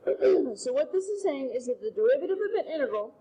So what this is saying is that the derivative of an integral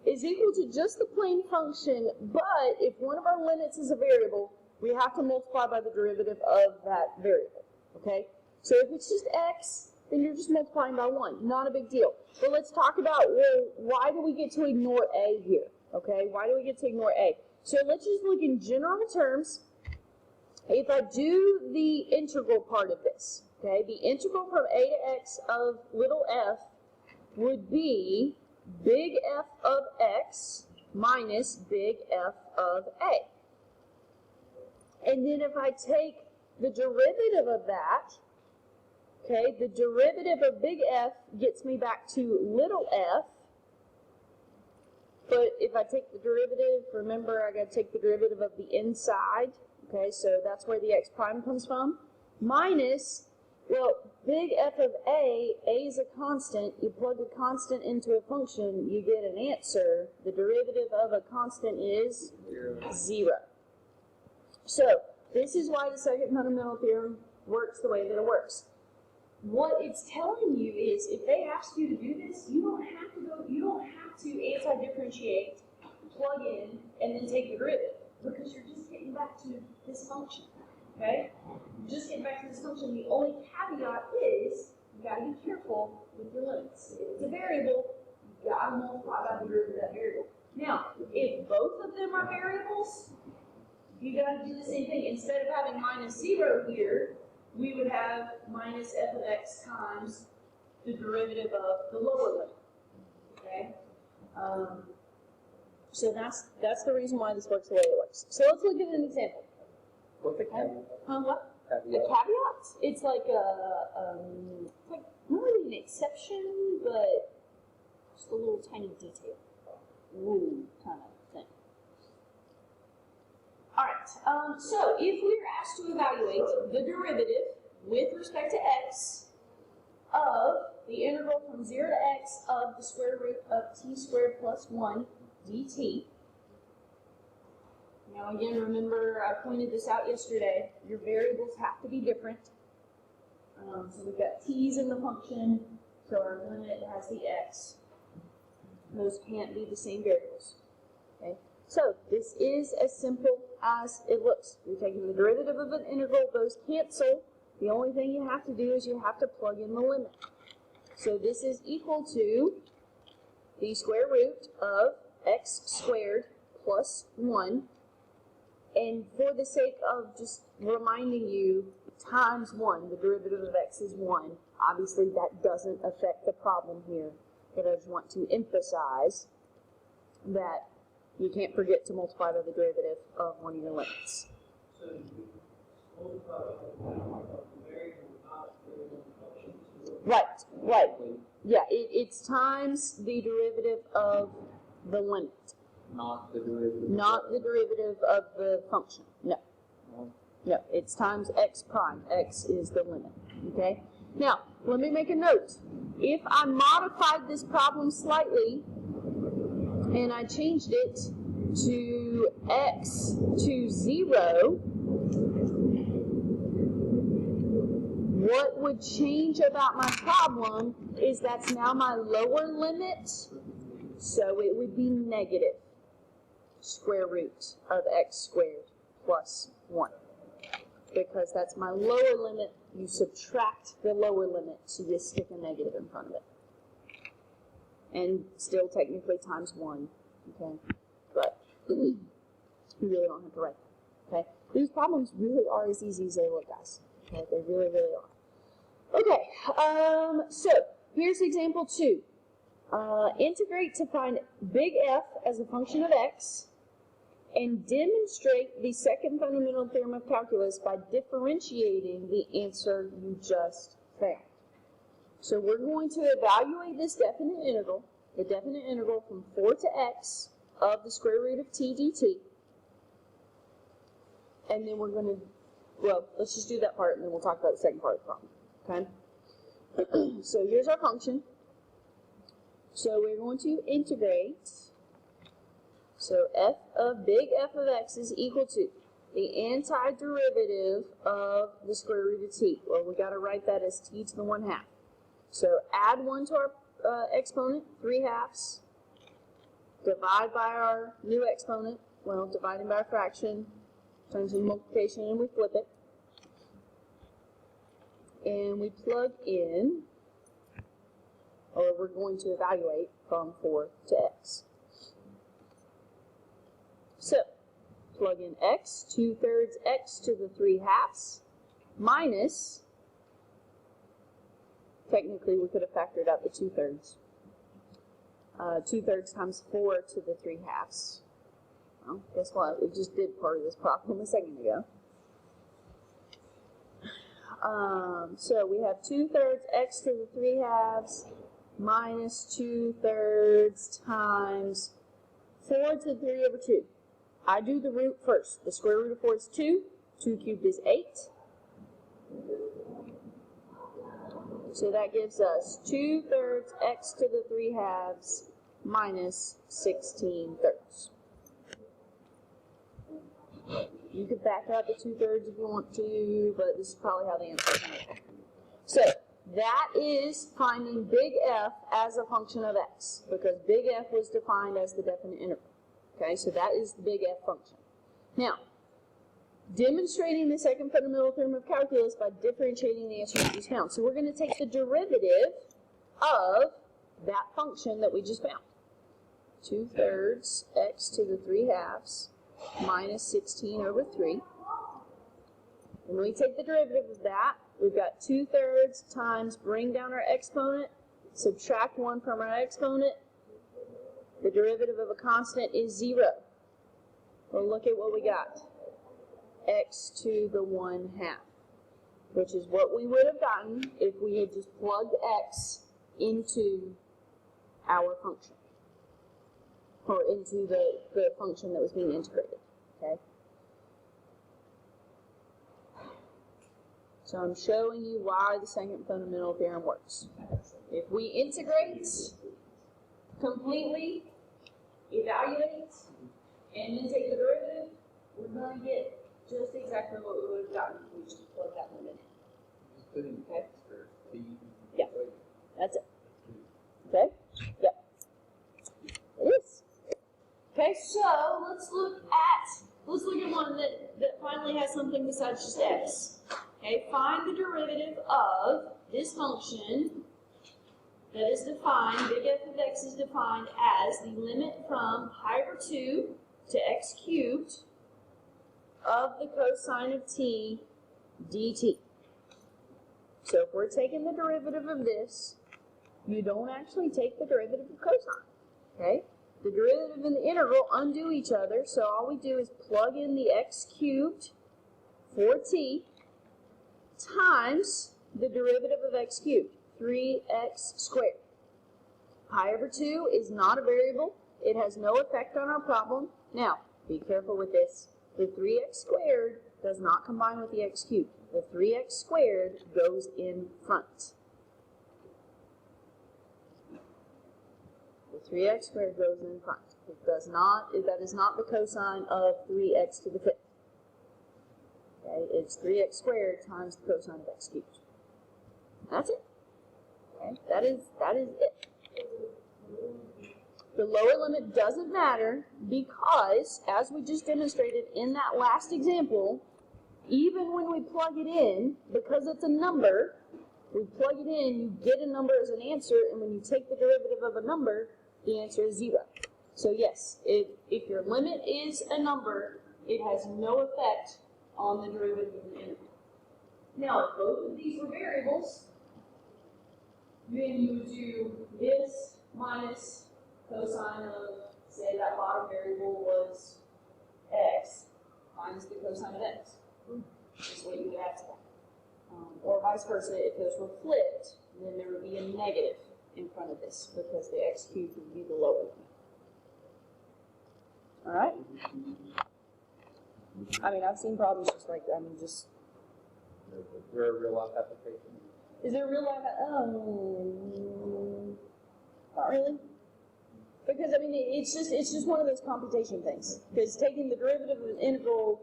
is equal to just the plain function, but if one of our limits is a variable, we have to multiply by the derivative of that variable, okay? So if it's just x, then you're just multiplying by 1. Not a big deal. But let's talk about, well, why do we get to ignore a here, okay? Why do we get to ignore a? So let's just look in general terms. If I do the integral part of this, okay, the integral from a to x of little f would be big F of x minus big F of a. And then if I take the derivative of that, okay, the derivative of big F gets me back to little f. But if I take the derivative, remember I got to take the derivative of the inside. Okay, so that's where the x prime comes from. Minus, well, big F of a is a constant. You plug a constant into a function, you get an answer. The derivative of a constant is 0. So, this is why the second fundamental theorem works the way that it works. What it's telling you is, if they ask you to do this, you don't have to anti-differentiate, plug in, and then take the derivative, because you're just getting back to this function, okay? Just getting back to this function. The only caveat is, you gotta be careful with your limits. If it's a variable, you gotta multiply by the derivative of that variable. Now, if both of them are variables, you gotta do the same thing. Instead of having minus 0 here, we would have minus f of x times the derivative of the lower limit, okay? So that's the reason why this works the way it works. So let's look at an example. What's a caveat? What? Caveat. A caveat? It's like like not really an exception, but just a little tiny detail, rule kind of thing. All right. So if we're asked to evaluate the derivative with respect to x of the integral from 0 to x of the square root of t squared plus 1 dt. Now again, remember I pointed this out yesterday. Your variables have to be different. So we've got t's in the function, so our limit has the x. Those can't be the same variables. Okay? So this is as simple as it looks. You're taking the derivative of an integral, those cancel. The only thing you have to do is you have to plug in the limit. So this is equal to the square root of x squared plus 1. And for the sake of just reminding you, times 1, the derivative of x is 1. Obviously that doesn't affect the problem here, but I just want to emphasize that you can't forget to multiply by the derivative of one of your limits. So you multiply by the variable, not variable function. Right. Yeah, it's times the derivative of the limit. Not the derivative. Not the derivative of the function. No. No, it's times x prime. X is the limit. Okay? Now, let me make a note. If I modified this problem slightly and I changed it to x to 0, what would change about my problem is that's now my lower limit, so it would be negative square root of x squared plus 1. Because that's my lower limit, you subtract the lower limit, so you stick a negative in front of it. And still technically times 1, okay? But you really don't have to write that, okay? These problems really are as easy as they look, guys. Okay, they really, really are. Okay, so here's example 2. Integrate to find big F as a function of x and demonstrate the second fundamental theorem of calculus by differentiating the answer you just found. So we're going to evaluate this definite integral, the definite integral from 4 to x of the square root of t dt. And then we're going to, well, let's just do that part and then we'll talk about the second part of the problem. Okay? So here's our function. So we're going to integrate. So f of big F of x is equal to the antiderivative of the square root of t. Well, we got to write that as t to the 1/2. So add 1 to our exponent, 3/2. Divide by our new exponent. Well, dividing by a fraction turns into multiplication, and we flip it. And we plug in, or we're going to evaluate from 4 to x. So, plug in x, 2/3 x to the 3/2 minus, technically we could have factored out the 2/3. 2/3 times 4 to the 3/2. Well, guess what? We just did part of this problem a second ago. So we have 2/3 x to the 3/2 minus 2/3 times 4 to the 3/2. I do the root first. The square root of 4 is 2. 2 cubed is 8. So that gives us 2/3 x to the 3/2 minus 16/3. You could back out the 2/3 if you want to, but this is probably how the answer is going to be. So that is finding big F as a function of x, because big F was defined as the definite interval. Okay, so that is the big F function. Now, demonstrating the second fundamental theorem of calculus by differentiating the answer we just found. So we're going to take the derivative of that function that we just found. 2/3 x to the 3/2 minus 16/3. When we take the derivative of that, we've got 2/3 times, bring down our exponent, subtract 1 from our exponent. The derivative of a constant is 0. Well, look at what we got. X to the 1/2, which is what we would have gotten if we had just plugged x into our function, or into the function that was being integrated, okay? So I'm showing you why the second fundamental theorem works. If we integrate completely, evaluate, and then take the derivative, we're going to get just exactly what we would have gotten if we just plugged that limit in. Just putting Okay. x for t. Yeah. That's it. Okay? Yep. It is. Okay, so let's look at one that finally has something besides just x. Okay, find the derivative of this function that is defined, big F of x is defined as the limit from pi over 2 to x cubed of the cosine of t dt. So if we're taking the derivative of this, you don't actually take the derivative of cosine, okay? The derivative and the integral undo each other, so all we do is plug in the x cubed for t times the derivative of x cubed, 3x squared. Pi over 2 is not a variable. It has no effect on our problem. Now, be careful with this. The 3x squared does not combine with the x cubed. The 3x squared goes in front. The 3x squared goes in front. It does not, that is not the cosine of 3x to the 5th. Okay, it's 3x squared times the cosine of x cubed. That's it. Okay, that is it. The lower limit doesn't matter because, as we just demonstrated in that last example, even when we plug it in, because it's a number, we plug it in, you get a number as an answer, and when you take the derivative of a number, the answer is 0. So yes, if your limit is a number, it has no effect on the derivative of the integral. Now, if both of these were variables, then you would do this minus cosine of, say that bottom variable was x, minus the cosine of x. Is what you would add to that. Or vice versa, if those were flipped, then there would be a negative in front of this because the x cubed would be the lower limit. All right? I mean, I've seen problems just like that. I mean, just. There a real life application? Is there a real life? Not really. Because I mean, it's just one of those computation things. Because taking the derivative of an integral,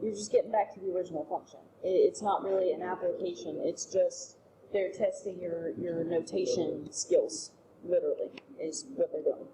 you're just getting back to the original function. It's not really an application. It's just they're testing your notation skills, literally, is what they're doing.